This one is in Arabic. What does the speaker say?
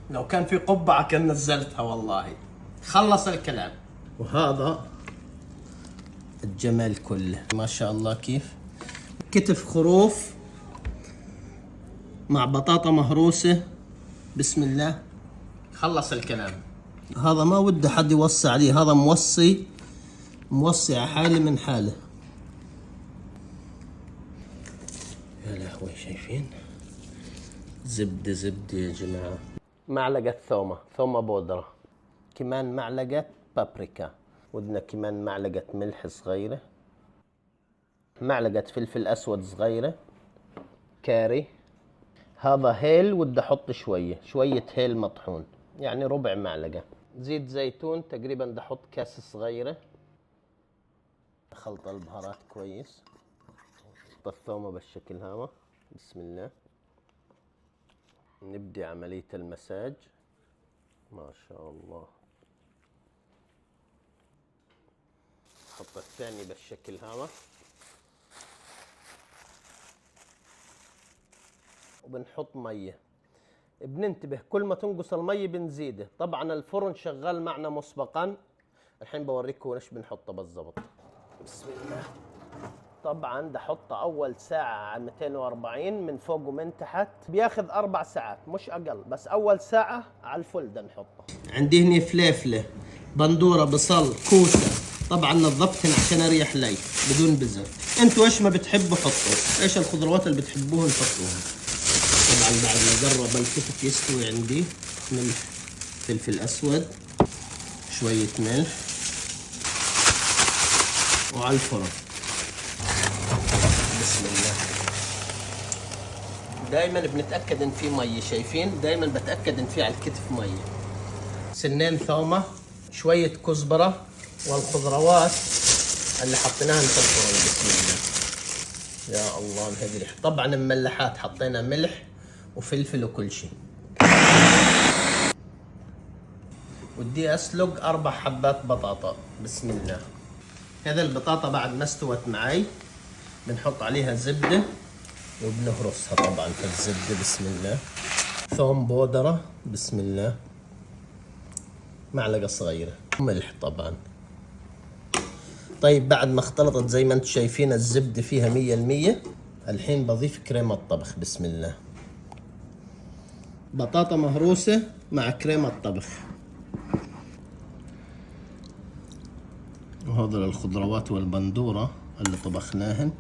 لو كان في قبعة كان نزلتها والله. خلص الكلام. وهذا الجمال كله ما شاء الله. كيف كتف خروف مع بطاطا مهروسة. بسم الله. خلص الكلام. هذا ما وده حد يوصي عليه، هذا موصي على حالي من حاله. يا لهوي شايفين؟ زبدة يا جماعة. معلقة ثومة بودرة، كمان معلقة بابريكا، ودنا كمان معلقة ملح صغيرة، معلقة فلفل أسود صغيرة، كاري. هذا هيل، بدي أحط شوية هيل مطحون، يعني ربع معلقة. زيت زيتون تقريبا بدي أحط كاسة صغيرة. خلط البهارات كويس. الثومة بالشكل هذا. بسم الله. نبدي عملية المساج. ما شاء الله. نحط الثاني بالشكل هذا، وبنحط مية. بننتبه كل ما تنقص المية بنزيده. طبعا الفرن شغال معنا مسبقا، الحين بوريكم ايش بنحطه بالضبط. بسم الله. طبعا بدي احطه اول ساعة على 240 من فوق ومن تحت، بياخذ 4 ساعات مش اقل، بس اول ساعة على الفل بدنا نحطه. عندي هنا فليفلة، بندورة، بصل، كوسة. طبعا نظفتهن عشان اريح لي بدون بذر. انتوا ايش ما بتحبوا حطوا، ايش الخضروات اللي بتحبوها نحطوها. طبعا بعد ما قرب الكتف يستوي عندي، ملح، فلفل اسود، شوية ملح، وعلى الفرن. بسم الله. دائما بنتاكد ان في ميه، شايفين؟ دائما بتاكد ان في على الكتف ميه. سنين ثومه، شويه كزبره، والخضروات اللي حطيناها في الفرن. بسم الله. يا الله هذه ريحه. طبعا مملحات، حطينا ملح وفلفل وكل شيء. ودي اسلق 4 حبات بطاطا. بسم الله. هذا البطاطا بعد ما استوت معي بنحط عليها زبدة وبنهرسها طبعا في الزبدة. بسم الله. ثوم بودرة. بسم الله. معلقة صغيرة ملح طبعا. طيب بعد ما اختلطت زي ما انتم شايفين الزبدة فيها 100%، الحين بضيف كريمة طبخ. بسم الله. بطاطا مهروسة مع كريمة طبخ. وهذا الخضروات والبندورة اللي طبخناهن.